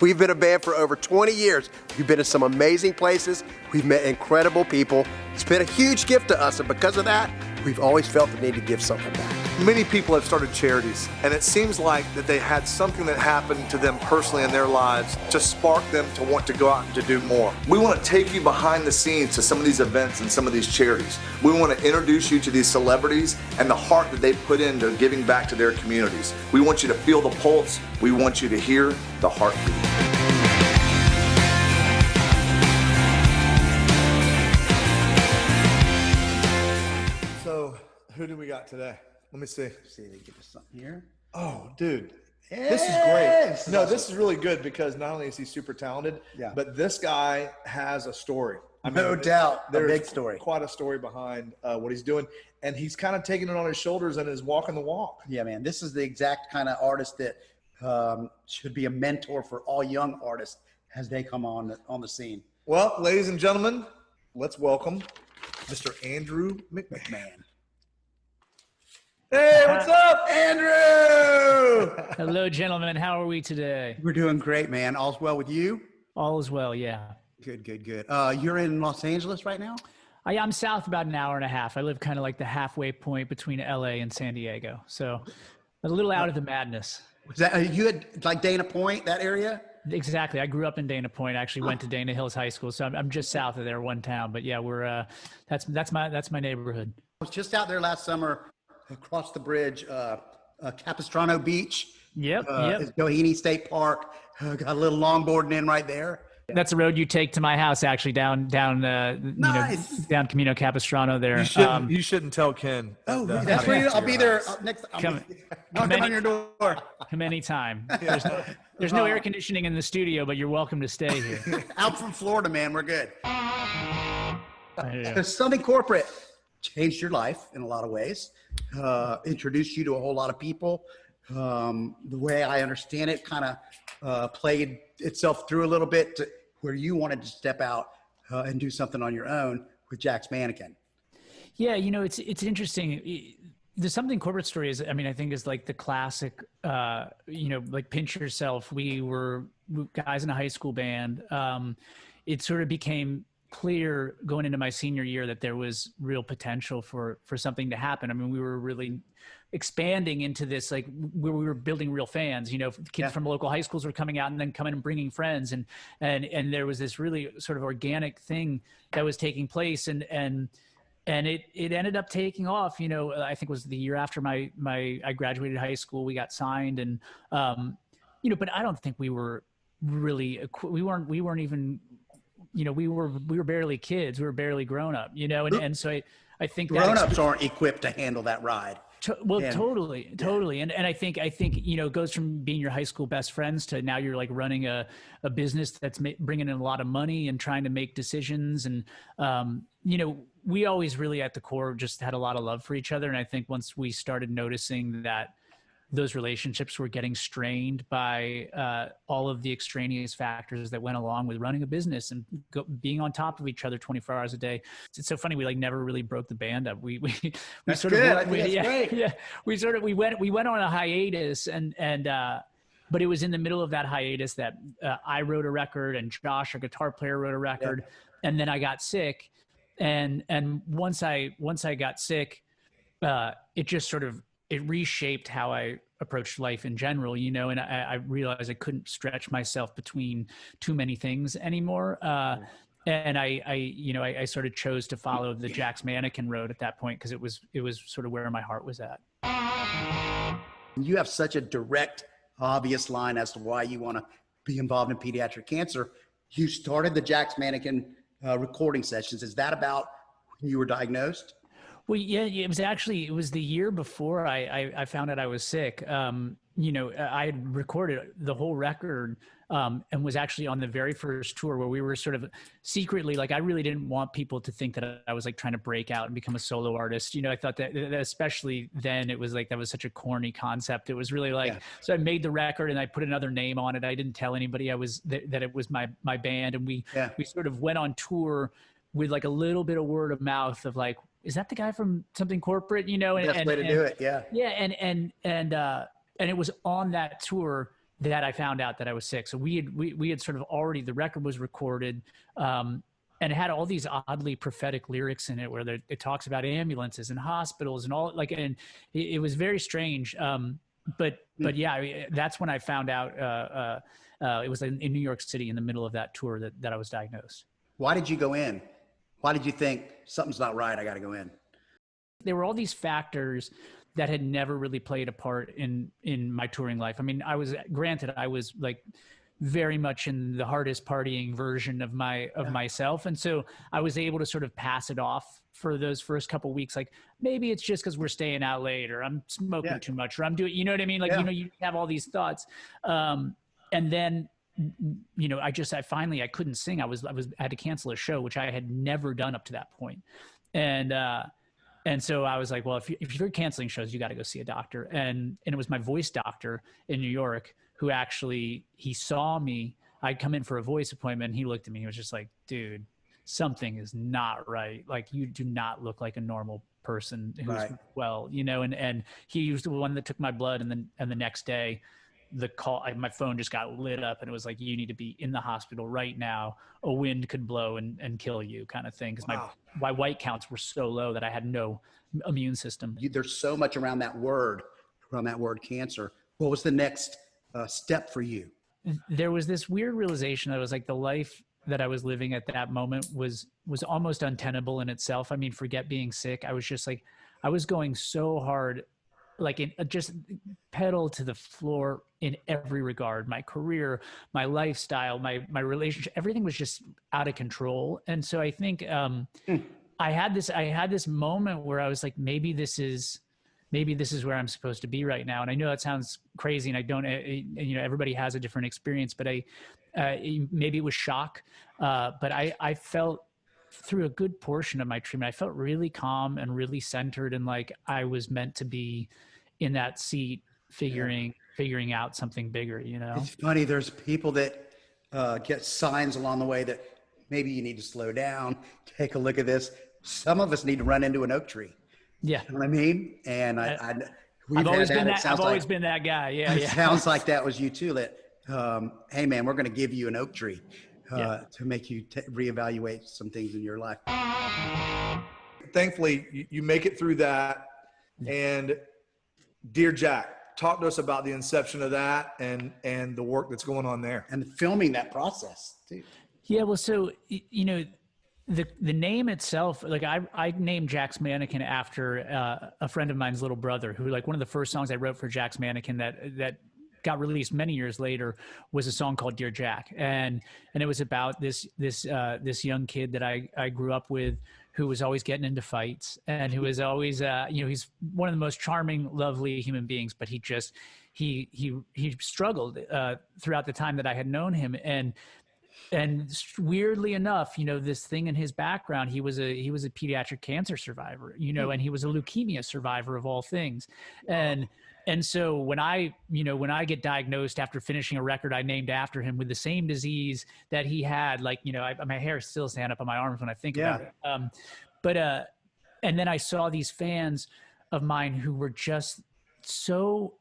We've been a band for over 20 years. We've been to some amazing places. We've met incredible people. It's been a huge gift to us, and because of that, we've always felt the need to give something back. Many people have started charities, and it seems like that they had something that happened to them personally in their lives to spark them to want to go out and to do more. We want to take you behind the scenes to some of these events and some of these charities. We want to introduce you to these celebrities and the heart that they put into giving back to their communities. We want you to feel the pulse. We want you to hear the heartbeat. So, who do we got today? Let me see. See if they give us something here. Oh, dude. Yes. This is great. No, this is really good because not only is he super talented, Yeah. but this guy has a story. No doubt. A There's big story. quite a story behind what he's doing. And he's kind of taking it on his shoulders and is walking the walk. Yeah, man. This is the exact kind of artist that should be a mentor for all young artists as they come on the scene. Well, ladies and gentlemen, let's welcome Mr. Andrew McMahon. Hey, what's up, Andrew? Hello, gentlemen. How are we today? We're doing great, man. All's well with you? All is well, yeah. Good, good, good. You're in Los Angeles right now? I'm south about an hour and a half. I live kind of like the halfway point between LA and San Diego. So a little out of the madness. Was that you had like Dana Point, that area? Exactly. I grew up in Dana Point. I actually went to Dana Hills High School. So I'm just south of there, one town. But yeah, we're that's my neighborhood. I was just out there last summer across the bridge, Capistrano Beach. Yep. Doheny State Park. Got a little longboarding in right there. That's the road you take to my house, actually, down Nice. down Camino Capistrano there. You shouldn't tell Ken. That's where I'll be there next. Come Knocking on your door. Come anytime. There's no air conditioning in the studio, but you're welcome to stay here. Out from Florida, man. We're good. Yeah. Something corporate changed your life in a lot of ways. Introduced you to a whole lot of people. The way I understand it, kind of played itself through a little bit to where you wanted to step out and do something on your own with Jax Mannequin. Yeah, it's interesting. The Something Corporate story is, I think is like the classic, like pinch yourself. We were guys in a high school band. It sort of became clear going into my senior year that there was real potential for something to happen. We were really expanding into this, like where we were building real fans, kids from local high schools were coming out and then coming and bringing friends. And there was this really sort of organic thing that was taking place. And it ended up taking off, I think it was the year after I graduated high school, we got signed and, but I don't think we were really, we weren't even, we were barely kids. We were barely grown up, and so I think grown-ups aren't equipped to handle that ride. Totally. And I think, it goes from being your high school best friends to now you're like running a business that's bringing in a lot of money and trying to make decisions. And, we always really at the core just had a lot of love for each other. And I think once we started noticing that those relationships were getting strained by all of the extraneous factors that went along with running a business and being on top of each other 24 hours a day. It's so funny. We like never really broke the band up. We that's sort good. of, I think that's great. Yeah. We went on a hiatus but it was in the middle of that hiatus that I wrote a record and Josh, our guitar player, wrote a record. Yeah. And then I got sick. And once I got sick, it just sort of, it reshaped how I approached life in general, and I realized I couldn't stretch myself between too many things anymore. And I sort of chose to follow the Jax Mannequin road at that point because it was sort of where my heart was at. You have such a direct, obvious line as to why you want to be involved in pediatric cancer. You started the Jax Mannequin recording sessions. Is that about when you were diagnosed? Well, yeah, it was the year before I found out I was sick. I had recorded the whole record and was actually on the very first tour where we were sort of secretly, like, I really didn't want people to think that I was like trying to break out and become a solo artist. I thought that especially then it was like, that was such a corny concept. It was really like, So I made the record and I put another name on it. I didn't tell anybody that it was my band. And we sort of went on tour with like a little bit of word of mouth of like, is that the guy from Something Corporate? Best way to do it. Yeah. Yeah. And it was on that tour that I found out that I was sick. So we had sort of already, the record was recorded, and it had all these oddly prophetic lyrics in it where it talks about ambulances and hospitals and all, like, and it was very strange. But yeah, that's when I found out, it was in New York City in the middle of that tour that I was diagnosed. Why did you go in? Why did you think something's not right? I got to go in. There were all these factors that had never really played a part in my touring life. I mean, I was like very much in the hardest partying version of myself. And so I was able to sort of pass it off for those first couple of weeks. Like, maybe it's just because we're staying out late, or I'm smoking too much, or I'm doing, you know what I mean? Like, you have all these thoughts. And then, I finally, I couldn't sing. I had to cancel a show, which I had never done up to that point. And so I was like, well, if you're canceling shows, you got to go see a doctor. And it was my voice doctor in New York who actually, he saw me. I'd come in for a voice appointment, and he looked at me. He was just like, dude, something is not right. Like, you do not look like a normal person who's well, and he was the one that took my blood. And the next day, my phone just got lit up, and it was like, you need to be in the hospital right now. A wind could blow and kill you, kind of thing. Because my white counts were so low that I had no immune system. There's so much around that word cancer. What was the next step for you? There was this weird realization that was like, the life that I was living at that moment was almost untenable in itself. I mean, forget being sick. I was just like, I was going so hard, like just pedal to the floor in every regard. My career, my lifestyle, my relationship, everything was just out of control. And so I think I had this moment where I was like, maybe this is where I'm supposed to be right now. And I know that sounds crazy, and I don't, everybody has a different experience, but maybe it was shock. But I felt, through a good portion of my treatment, I felt really calm and really centered, and like I was meant to be in that seat figuring out something bigger, It's funny. There's people that get signs along the way that maybe you need to slow down, take a look at this. Some of us need to run into an oak tree. Yeah. You know what I mean? And I've always been that guy. Yeah. It sounds like that was you too, that, hey man, we're going to give you an oak tree to make you reevaluate some things in your life. Thankfully, you make it through that. And Dear Jack, talk to us about the inception of that and the work that's going on there. And filming that process too. Yeah. Well, so, the name itself, like I named Jax Mannequin after a friend of mine's little brother, who, like, one of the first songs I wrote for Jax Mannequin that got released many years later was a song called Dear Jack. And it was about this young kid that I grew up with, who was always getting into fights, and who was always, he's one of the most charming, lovely human beings, but he struggled throughout the time that I had known him. And weirdly enough, this thing in his background, he was a pediatric cancer survivor, and he was a leukemia survivor of all things. And so when I get diagnosed after finishing a record I named after him with the same disease that he had, like, my hair still stand up on my arms when I think about it. And then I saw these fans of mine who were just so,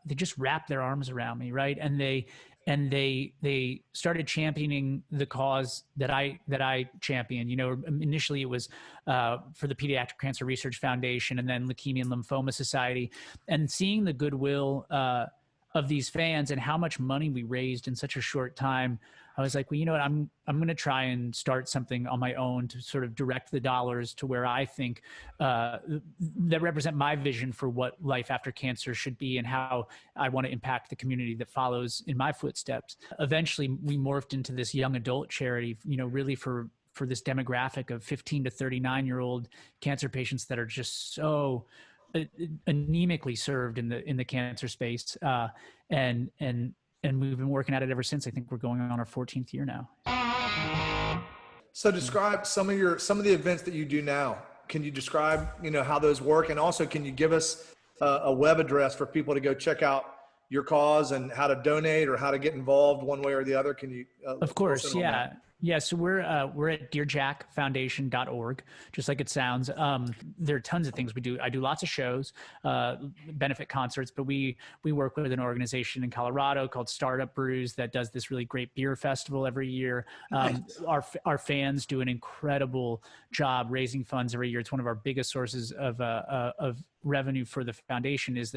they just wrapped their arms around me. Right. And they started championing the cause that I champion. Initially it was for the Pediatric Cancer Research Foundation, and then Leukemia and Lymphoma Society, and seeing the goodwill of these fans and how much money we raised in such a short time, I was like, well, you know what, I'm going to try and start something on my own to sort of direct the dollars to where I think that represent my vision for what life after cancer should be, and how I want to impact the community that follows in my footsteps. Eventually, we morphed into this young adult charity, really for this demographic of 15 to 39-year-old cancer patients that are just so anemically served in the cancer space, and we've been working at it ever since. I think we're going on our 14th year now. So describe some of the events that you do now. Can you describe, how those work? And also, can you give us a web address for people to go check out your cause and how to donate or how to get involved one way or the other? Can you? Of course, yeah. Yeah, so we're at gearjackfoundation.org, just like it sounds. There are tons of things we do. I do lots of shows, benefit concerts, but we work with an organization in Colorado called Startup Brews that does this really great beer festival every year. Nice. Our fans do an incredible job raising funds every year. It's one of our biggest sources of revenue for the foundation is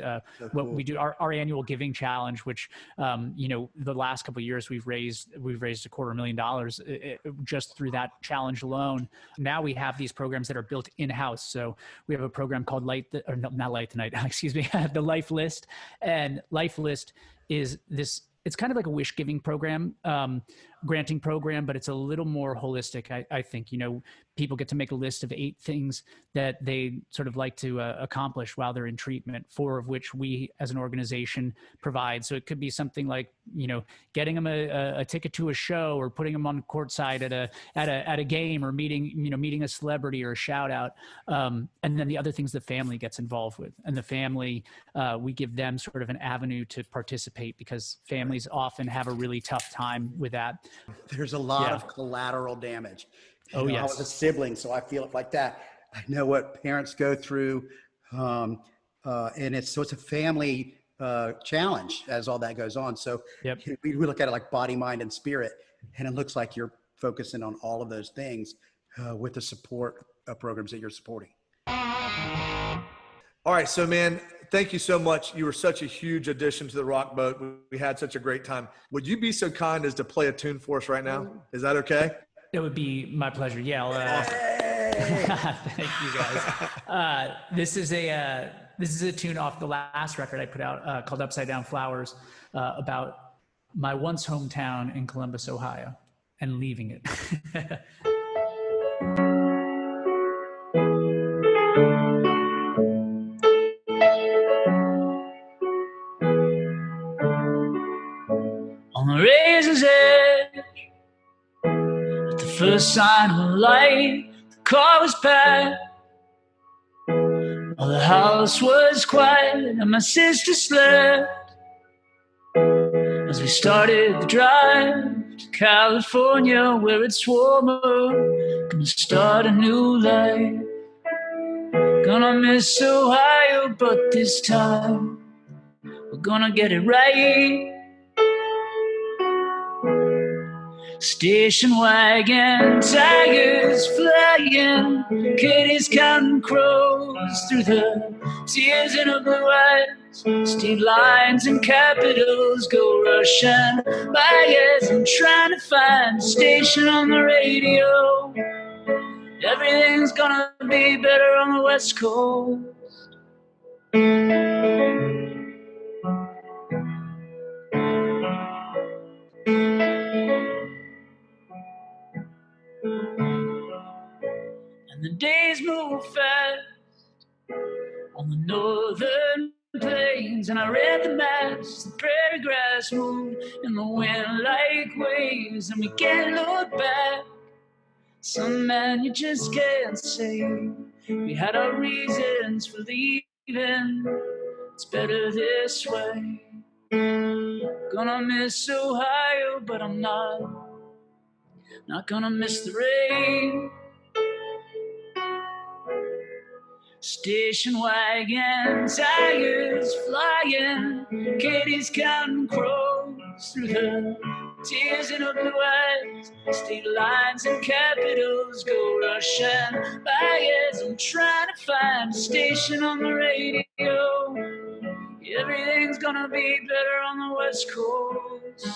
what we do, our annual giving challenge, which the last couple of years we've raised $250,000 just through that challenge alone. Now we have these programs that are built in-house. So we have a program called not Light the Night, excuse me, the Life List. And Life List is this, it's kind of like a wish giving program, granting program, but it's a little more holistic. I think, people get to make a list of 8 things that they sort of like to accomplish while they're in treatment, 4 of which we as an organization provide. So it could be something like, getting them a ticket to a show, or putting them on courtside at a game, or meeting a celebrity or a shout out. And then the other things the family gets involved with, and the family, we give them sort of an avenue to participate, because families often have a really tough time with that. There's a lot of collateral damage. Yes. I was a sibling, so I feel it like that. I know what parents go through, and it's a family challenge as all that goes on. So we look at it like body, mind, and spirit, and it looks like you're focusing on all of those things with the support programs that you're supporting. All right, so man, thank you so much. You were such a huge addition to the Rock Boat. We had such a great time. Would you be so kind as to play a tune for us right now? Is that okay? It would be my pleasure. Yeah. Thank you guys. This is a tune off the last record I put out called Upside Down Flowers, about my once hometown in Columbus, Ohio, and leaving it. On the razor's edge, at the first sign of light, the car was packed. All the house was quiet, and my sister slept. As we started the drive to California, where it's warmer, gonna start a new life. Gonna miss Ohio, but this time we're gonna get it right. Station wagon, tigers flying, kitties counting crows through the tears in her blue eyes. State lines and capitals go rushing by as I'm trying to find a station on the radio. Everything's gonna be better on the West Coast. And the days move fast on the northern plains, and I read the maps. The prairie grass moved in the wind like waves, and we can't look back. Some man you just can't say. We had our reasons for leaving. It's better this way. Gonna miss Ohio, but I'm not gonna miss the rain. Station wagon, tigers flying, kitties counting crows through the tears in her blue eyes. State lines and capitals go rushing by as I'm trying to find a station on the radio. Everything's gonna be better on the West Coast.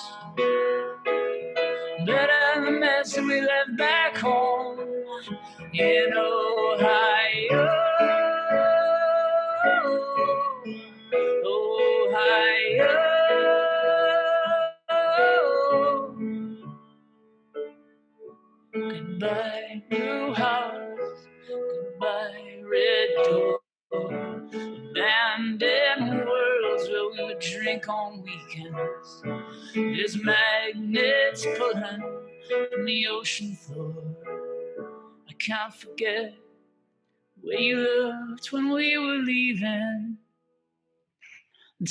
Better than the mess that we left back home in Ohio. Ohio. Goodbye, blue house. Goodbye, red door. Abandoned worlds where we would drink on weekends. There's magnets pulling from the ocean floor. I can't forget where you looked when we were leaving.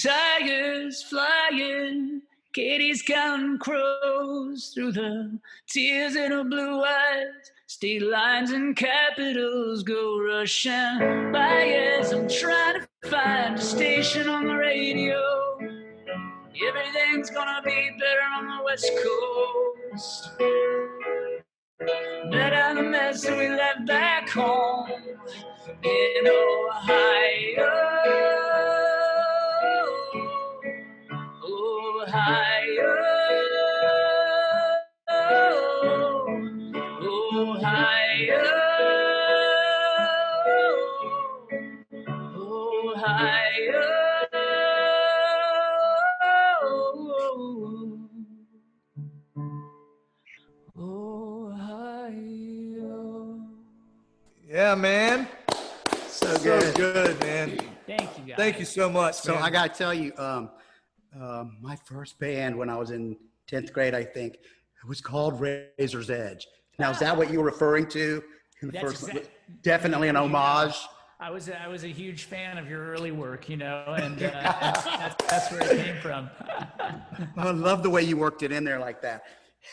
Tigers flying, Katie's counting crows through the tears in her blue eyes. State lines and capitals go rushing by as I'm trying to find a station on the radio. Everything's gonna be better on the West Coast. Better than the mess that we left back home in Ohio. Ohio. Ohio. Ohio. Ohio. Yeah, man. So So good. good, man. Thank you, guys. Thank you so much, So man. I got to tell you, my first band when I was in 10th grade, I think, it was called Razor's Edge. Now, is that what you were referring to? In the That's first, exact- definitely an homage. I was a huge fan of your early work, and that's where it came from. I love the way you worked it in there like that.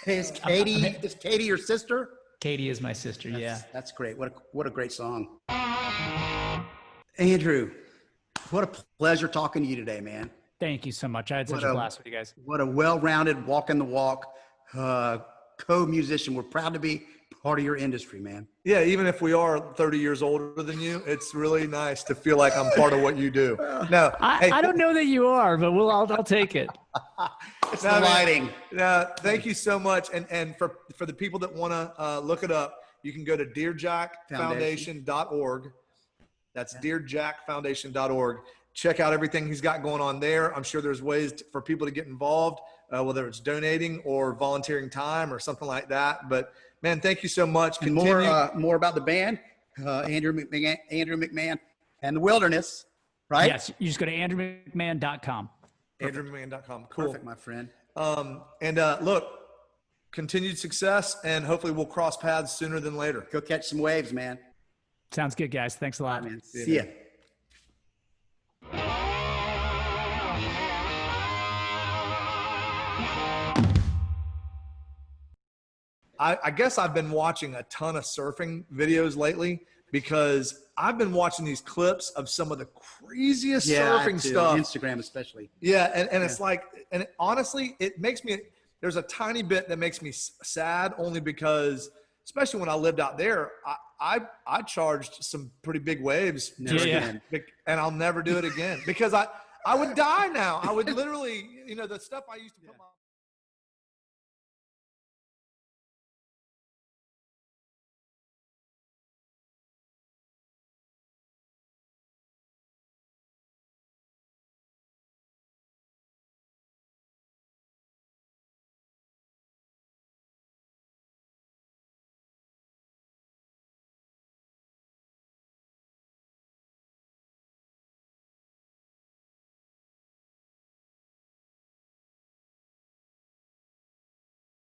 Hey, is Katie your sister? Katie is my sister. Yeah. That's great. What a great song. Andrew, what a pleasure talking to you today, man. Thank you so much. I had such a blast with you guys. What a well-rounded, walking the walk co-musician. We're proud to be part of your industry, man. Yeah, even if we are 30 years older than you, it's really nice to feel like I'm part of what you do. No, I don't know that you are, but I'll take it. It's the lighting. Thank you so much. And for the people that want to look it up, you can go to Gearjackfoundation.org. That's Gearjackfoundation.org. Check out everything he's got going on there. I'm sure there's ways for people to get involved, whether it's donating or volunteering time or something like that. But man, thank you so much. And more about the band, Andrew McMahon and the Wilderness, right? Yes, you just go to andrewmcmahon.com. AndrewMcMahon.com. Cool. Perfect, my friend. Look, continued success, and hopefully we'll cross paths sooner than later. Go catch some waves, man. Sounds good, guys. Thanks a lot. Man. See ya. I guess I've been watching a ton of surfing videos lately because I've been watching these clips of some of the craziest surfing stuff. Instagram especially. Yeah, and it's like, and honestly, it makes me, there's a tiny bit that makes me sad only because, especially when I lived out there, I charged some pretty big waves. Again. And I'll never do it again because I would die now. I would literally, the stuff I used to put my